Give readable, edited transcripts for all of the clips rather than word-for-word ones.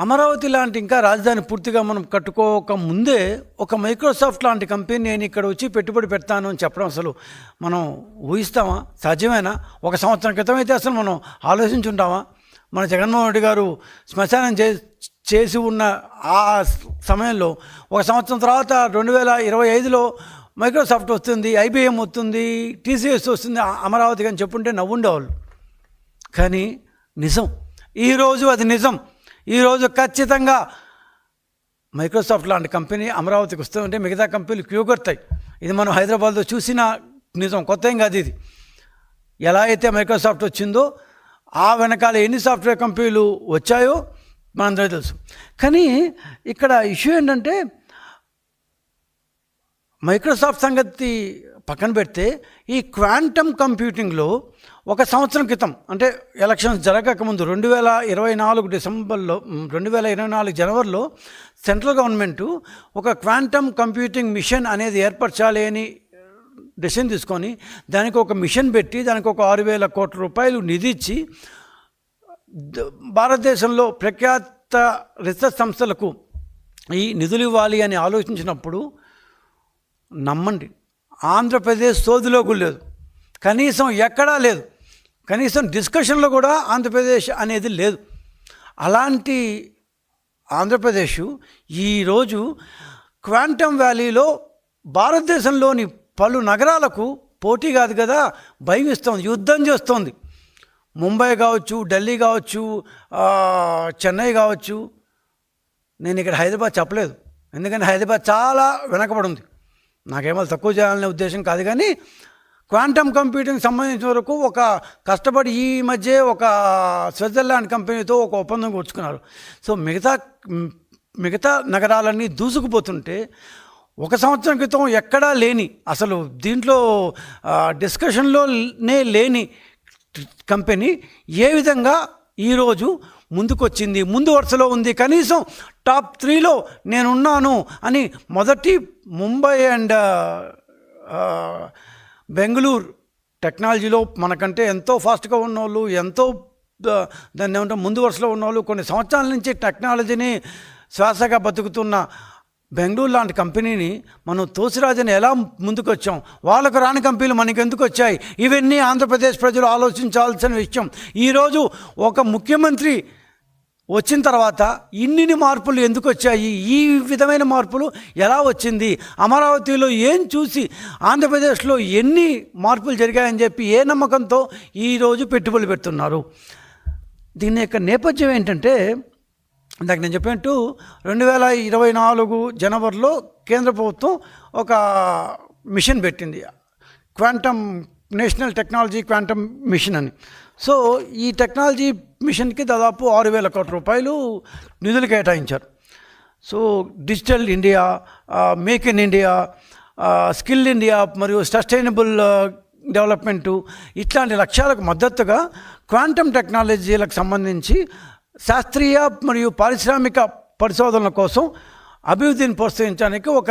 అమరావతి లాంటి ఇంకా రాజధాని పూర్తిగా మనం కట్టుకోక ముందే ఒక మైక్రోసాఫ్ట్ లాంటి కంపెనీ నేను ఇక్కడ వచ్చి పెట్టుబడి పెడతాను అని చెప్పడం అసలు మనం ఊహిస్తామా? సాధ్యమేనా? ఒక సంవత్సరం క్రితం అయితే అసలు మనం ఆలోచించుంటామా? మన జగన్మోహన్ రెడ్డి గారు శ్మశానం చేసి ఉన్న ఆ సమయంలో ఒక సంవత్సరం తర్వాత 2025లో మైక్రోసాఫ్ట్ వస్తుంది, ఐబిఎం వస్తుంది, టీసీఎస్ వస్తుంది అమరావతికి అని చెప్పుంటే నవ్వుండేవాళ్ళు. కానీ నిజం, ఈరోజు అది నిజం. ఈరోజు ఖచ్చితంగా మైక్రోసాఫ్ట్ లాంటి కంపెనీ అమరావతికి వస్తుందంటే మిగతా కంపెనీలు క్యూ కొడతాయి. ఇది మనం హైదరాబాద్లో చూసిన నిజం, కొత్త ఏం కాదు ఇది. ఎలా అయితే మైక్రోసాఫ్ట్ వచ్చిందో ఆ వెనకాల ఎన్ని సాఫ్ట్వేర్ కంపెనీలు వచ్చాయో మనందరికీ తెలుసు. కానీ ఇక్కడ ఇష్యూ ఏంటంటే మైక్రోసాఫ్ట్ సంగతి పక్కన పెడితే ఈ క్వాంటమ్ కంప్యూటింగ్లో ఒక సంవత్సరం క్రితం, అంటే ఎలక్షన్స్ జరగకముందు 2024 డిసెంబర్లో 2024 జనవరిలో సెంట్రల్ గవర్నమెంటు ఒక క్వాంటమ్ కంప్యూటింగ్ మిషన్ అనేది ఏర్పరచాలి అని డెసిషన్ తీసుకొని దానికి ఒక మిషన్ పెట్టి దానికి ఒక 6,000 కోట్ల రూపాయలు నిధి ఇచ్చి భారతదేశంలో ప్రఖ్యాత రీసెర్చ్ సంస్థలకు ఈ నిధులు ఇవ్వాలి అని ఆలోచించినప్పుడు నమ్మండి, ఆంధ్రప్రదేశ్ సోదిలో కూడా లేదు, కనీసం ఎక్కడా లేదు, కనీసం డిస్కషన్లో కూడా ఆంధ్రప్రదేశ్ అనేది లేదు. అలాంటి ఆంధ్రప్రదేశ్ ఈరోజు క్వాంటమ్ వ్యాలీలో భారతదేశంలోని పలు నగరాలకు పోటీ కాదు కదా, భయం ఇస్తోంది, యుద్ధం చేస్తోంది. ముంబై కావచ్చు, ఢిల్లీ కావచ్చు, చెన్నై కావచ్చు. నేను ఇక్కడ హైదరాబాద్ చెప్పలేదు, ఎందుకంటే హైదరాబాద్ చాలా వెనకబడి ఉంది. నాకేమో తక్కువ చేయాలనే ఉద్దేశం కాదు, కానీ క్వాంటమ్ కంప్యూటింగ్ సంబంధించిన వరకు ఒక కష్టపడి ఈ మధ్య ఒక స్విట్జర్లాండ్ కంపెనీతో ఒక ఒప్పందం కూర్చుకున్నారు. సో మిగతా నగరాలన్నీ దూసుకుపోతుంటే ఒక సంవత్సరం క్రితం ఎక్కడా లేని, అసలు దీంట్లో డిస్కషన్లోనే లేని కంపెనీ ఏ విధంగా ఈరోజు ముందుకొచ్చింది, ముందు వరుసలో ఉంది, కనీసం టాప్ 3లో నేనున్నాను అని మొదటి ముంబై అండ్ బెంగళూరు టెక్నాలజీలో మనకంటే ఎంతో ఫాస్ట్గా ఉన్నవాళ్ళు, ఎంతో దాన్ని ఏమంటారు ముందు వరుసలో ఉన్నవాళ్ళు, కొన్ని సంవత్సరాల నుంచి టెక్నాలజీని శ్వాసగా బతుకుతున్న బెంగళూరు లాంటి కంపెనీని మనం తోసిరాజని ఎలా ముందుకు వచ్చాం, వాళ్ళకు రాని కంపెనీలు మనకి ఎందుకు వచ్చాయి? ఇవన్నీ ఆంధ్రప్రదేశ్ ప్రజలు ఆలోచించాల్సిన విషయం. ఈరోజు ఒక ముఖ్యమంత్రి వచ్చిన తర్వాత ఇన్ని మార్పులు ఎందుకు వచ్చాయి? ఈ విధమైన మార్పులు ఎలా వచ్చింది? అమరావతిలో ఏం చూసి ఆంధ్రప్రదేశ్లో ఎన్ని మార్పులు జరిగాయని చెప్పి ఏ నమ్మకంతో ఈరోజు పెట్టుబడులు పెడుతున్నారు? దీని యొక్క నేపథ్యం ఏంటంటే, ఇందాక నేను చెప్పినట్టు 2024 జనవరిలో కేంద్ర ప్రభుత్వం ఒక మిషన్ పెట్టింది, quantum national technology quantum mission అని. సో ఈ టెక్నాలజీ మిషన్కి దాదాపు 6,000 కోట్ల రూపాయలు నిధులు కేటాయించారు. So digital India, make in India, skill India మరియు సస్టైనబుల్ డెవలప్మెంటు ఇట్లాంటి లక్ష్యాలకు మద్దతుగా క్వాంటమ్ టెక్నాలజీలకు సంబంధించి శాస్త్రీయ మరియు పారిశ్రామిక పరిశోధనల కోసం అభివృద్ధిని ప్రోత్సహించడానికి ఒక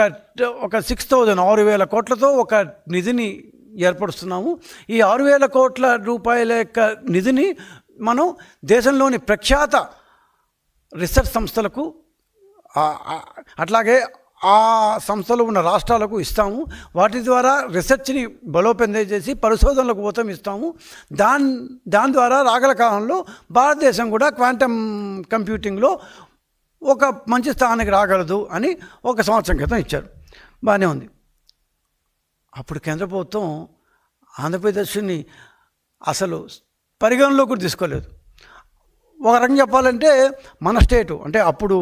6,000 కోట్లతో ఒక నిధిని ఏర్పరుస్తున్నాము. ఈ 6,000 కోట్ల రూపాయల యొక్క నిధిని మనం దేశంలోని ప్రఖ్యాత రీసెర్చ్ సంస్థలకు, అట్లాగే ఆ సంస్థలో ఉన్న రాష్ట్రాలకు ఇస్తాము. వాటి ద్వారా రీసెర్చ్ని బలోపేతం చేసి పరిశోధనలకు ఊతం ఇస్తాము. దాని ద్వారా రాగల కాలంలో భారతదేశం కూడా క్వాంటమ్ కంప్యూటింగ్లో ఒక మంచి స్థానానికి రాగలదు అని ఒక సంవత్సరం క్రితం ఇచ్చారు. బాగానే ఉంది. అప్పుడు కేంద్ర ప్రభుత్వం ఆంధ్రప్రదేశ్ని అసలు పరిగణలో కూడా తీసుకోలేదు. ఒక రకంగా చెప్పాలంటే మన స్టేటు, అంటే అప్పుడు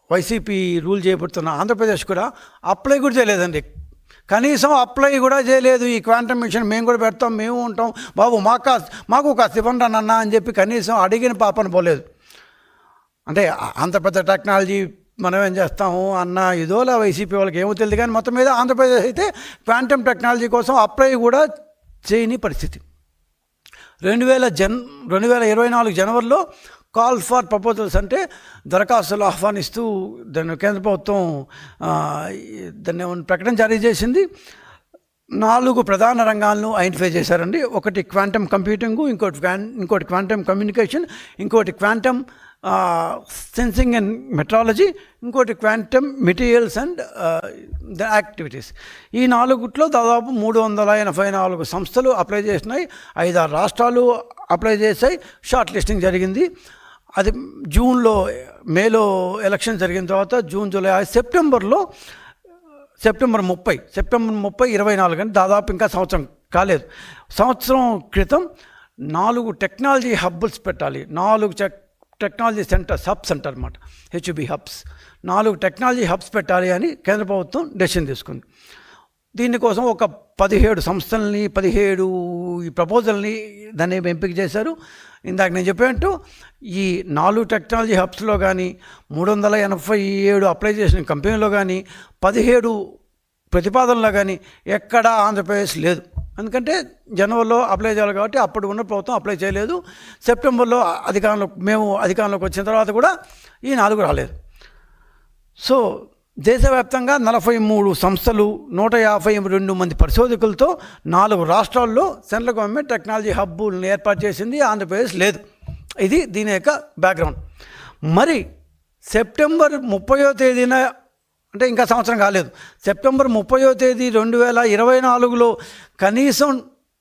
వైసీపీ రూల్ చేయబడుతున్న ఆంధ్రప్రదేశ్ కూడా అప్లై కూడా చేయలేదండి. కనీసం అప్లై కూడా చేయలేదు. ఈ క్వాంటమ్ మిషన్ మేము కూడా పెడతాం, మేము ఉంటాం బాబు, మాకు కాస్త ఇవ్వండి అన్న అని చెప్పి కనీసం అడిగిన పాపన పోలేదు. అంటే అంత పెద్ద టెక్నాలజీ మనం ఏం చేస్తాము అన్న ఇదోలా వైసీపీ వాళ్ళకి ఏమో తెలియదు. కానీ మొత్తం మీద ఆంధ్రప్రదేశ్ అయితే క్వాంటమ్ టెక్నాలజీ కోసం అప్లై కూడా చేయని పరిస్థితి. 2024 జనవరిలో కాల్ ఫర్ ప్రపోజల్స్ అంటే దరఖాస్తులు ఆహ్వానిస్తూ దాన్ని కేంద్ర ప్రభుత్వం దాన్ని ప్రకటన జారీ చేసింది. 4 ప్రధాన రంగాలను ఐడెంటిఫై చేశారండి. ఒకటి క్వాంటమ్ కంప్యూటింగు, ఇంకోటి క్వాంటమ్ కమ్యూనికేషన్, ఇంకోటి క్వాంటమ్ సెన్సింగ్ అండ్ మెట్రాలజీ, ఇంకోటి quantum materials and the activities. ఈ 4 దాదాపు 384 సంస్థలు అప్లై చేసినాయి. 5-6 రాష్ట్రాలు అప్లై చేశాయి. షార్ట్ లిస్టింగ్ జరిగింది. అది మేలో ఎలక్షన్ జరిగిన తర్వాత జూన్, జూలై, సెప్టెంబర్ 30 2024 అని దాదాపు ఇంకా సంవత్సరం కాలేదు. సంవత్సరం క్రితం 4 టెక్నాలజీ హబ్స్ పెట్టాలి. 4 టెక్నాలజీ హబ్స్ అంటారు అన్నమాట, హెచ్బి హబ్స్. 4 టెక్నాలజీ హబ్స్ పెట్టాలి అని కేంద్ర ప్రభుత్వం డెసిషన్ తీసుకుంది. దీనికోసం ఒక 17 సంస్థల్ని, 17 ఈ ప్రపోజల్ని దాన్ని ఎంపిక చేశారు. ఇందాక నేను చెప్పినట్టు ఈ 4 టెక్నాలజీ హబ్స్లో కానీ 387 అప్లై చేసిన కంపెనీలో కానీ 17 ప్రతిపాదనలో కానీ ఎక్కడా ఆంధ్రప్రదేశ్ లేదు. ఎందుకంటే జనవరిలో అప్లై చేయాలి కాబట్టి అప్పుడు ఉన్న ప్రభుత్వం అప్లై చేయలేదు. సెప్టెంబర్లో మేము అధికారంలోకి వచ్చిన తర్వాత కూడా ఈ 4 రాలేదు. సో దేశవ్యాప్తంగా 43 సంస్థలు, 152 మంది పరిశోధకులతో 4 రాష్ట్రాల్లో సెంట్రల్ గవర్నమెంట్ టెక్నాలజీ హబ్బులను ఏర్పాటు చేసింది. ఆంధ్రప్రదేశ్ లేదు. ఇది దీని యొక్క బ్యాక్గ్రౌండ్. మరి సెప్టెంబర్ 30వ తేదీన, అంటే ఇంకా సంవత్సరం కాలేదు, సెప్టెంబర్ 30వ తేదీ 2024లో కనీసం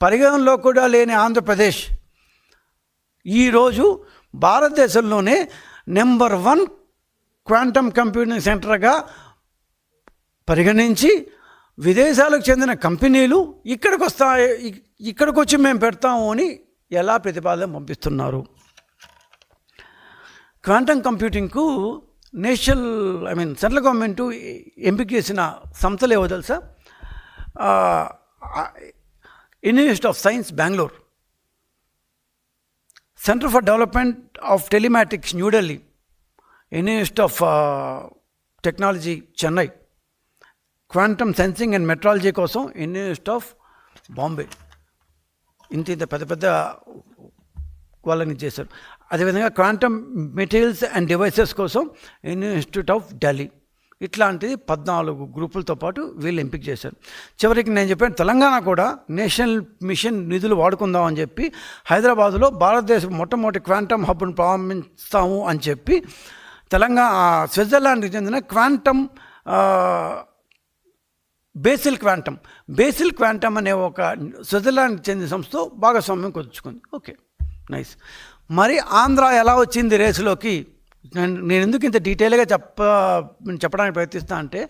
పరిగణనలో కూడా లేని ఆంధ్రప్రదేశ్ ఈరోజు భారతదేశంలోనే నెంబర్ 1 క్వాంటమ్ కంప్యూటింగ్ సెంటర్గా పరిగణించి విదేశాలకు చెందిన కంపెనీలు ఇక్కడికి వచ్చి మేము పెడతాము అని ఎలా ప్రతిపాదన పంపిస్తున్నారు. క్వాంటమ్ కంప్యూటింగ్కు సెంట్రల్ గవర్నమెంట్ ఎంపిక చేసిన సంస్థలు ఏవో తెలుసా? Institute of science Bengaluru, centre for development of telematics New Delhi, institute of technology Chennai, quantum sensing and metrology కోసం ఇన్స్టిట్యూట్ ఆఫ్ బాంబే. ఇంత పెద్ద వాళ్ళని చేశారు. అదేవిధంగా క్వాంటమ్ మెటీరియల్స్ అండ్ డివైసెస్ కోసం ఇన్స్టిట్యూట్ ఆఫ్ ఢిల్లీ. ఇట్లాంటిది 14 గ్రూపులతో పాటు వీళ్ళు ఎంపిక చేశారు. చివరికి నేను చెప్పాను, తెలంగాణ కూడా నేషనల్ మిషన్ నిధులు వాడుకుందామని చెప్పి హైదరాబాదులో భారతదేశం మొట్టమొదటి క్వాంటమ్ హబ్ను ప్రారంభిస్తాము అని చెప్పి స్విట్జర్లాండ్కి చెందిన క్వాంటమ్ బేసిల్ క్వాంటమ్ అనే ఒక స్విట్జర్లాండ్కి చెందిన సంస్థతో భాగస్వామ్యం కుదుర్చుకుంది. Okay, nice. మరి ఆంధ్ర ఎలా వచ్చింది రేసులోకి? నేను ఎందుకు ఇంత డీటెయిల్గా చెప్పడానికి ప్రయత్నిస్తా అంటే,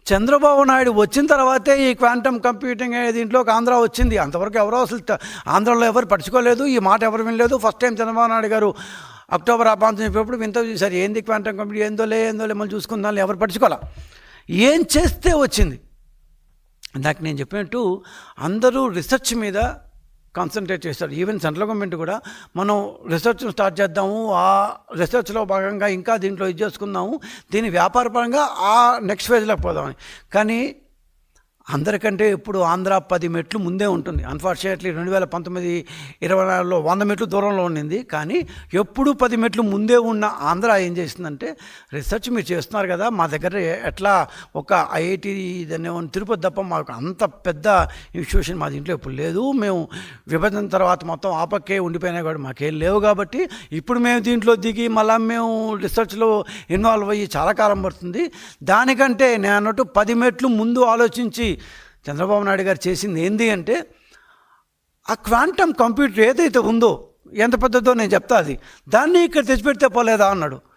చంద్రబాబు నాయుడు వచ్చిన తర్వాతే ఈ క్వాంటమ్ కంప్యూటింగ్ అనే దీంట్లోకి ఆంధ్ర వచ్చింది. అంతవరకు ఎవరో అసలు ఆంధ్రలో ఎవరు పడుచుకోలేదు, ఈ మాట ఎవరు వినలేదు. ఫస్ట్ టైం చంద్రబాబు నాయుడు గారు అక్టోబర్ ఆపాంతం చెప్పినప్పుడు వింత చూసారు, ఏంది క్వాంటమ్ కంప్యూటింగ్, ఏందోలే మళ్ళీ చూసుకుందాం, ఎవరు పడుచుకోవాలా. ఏం చేస్తే వచ్చింది? ఇందాక నేను చెప్పినట్టు అందరూ రీసెర్చ్ మీద కాన్సన్ట్రేట్ చేస్తారు. ఈవెన్ సెంట్రల్ గవర్నమెంట్ కూడా మనం రీసెర్చ్ స్టార్ట్ చేద్దాము, ఆ రీసెర్చ్లో భాగంగా ఇంకా దీంట్లో ఇది చేసుకుందాము, దీని వ్యాపారపరంగా ఆ నెక్స్ట్ ఫేజ్లోకి పోదామని. కానీ అందరికంటే ఇప్పుడు ఆంధ్ర 10 మెట్లు ముందే ఉంటుంది. అన్ఫార్చునేట్లీ 2019-24లో 100 మెట్లు దూరంలో ఉండింది. కానీ ఎప్పుడు 10 మెట్లు ముందే ఉన్న ఆంధ్ర ఏం చేసిందంటే, రీసెర్చ్ మీరు చేస్తున్నారు కదా, మా దగ్గర ఎట్లా ఒక ఐఐటి తిరుపతి తప్ప మాకు అంత పెద్ద ఇన్స్టిట్యూషన్ మా దీంట్లో ఎప్పుడు లేదు. మేము విభజన తర్వాత మొత్తం ఆపక్కే ఉండిపోయినా కూడా మాకేం లేవు. కాబట్టి ఇప్పుడు మేము దీంట్లో దిగి మళ్ళీ మేము రీసెర్చ్లో ఇన్వాల్వ్ అయ్యి చాలా కాలం పడుతుంది. దానికంటే నేను అన్నట్టు 10 మెట్లు ముందు ఆలోచించి చంద్రబాబు నాయుడు గారు చేసింది ఏంది అంటే, ఆ క్వాంటమ్ కంప్యూటర్ ఏదైతే ఉందో, ఎంత పెద్దదో నేను చెప్తా, దాన్ని ఇక్కడ తెచ్చిపెడితే పోలేదా అన్నాడు.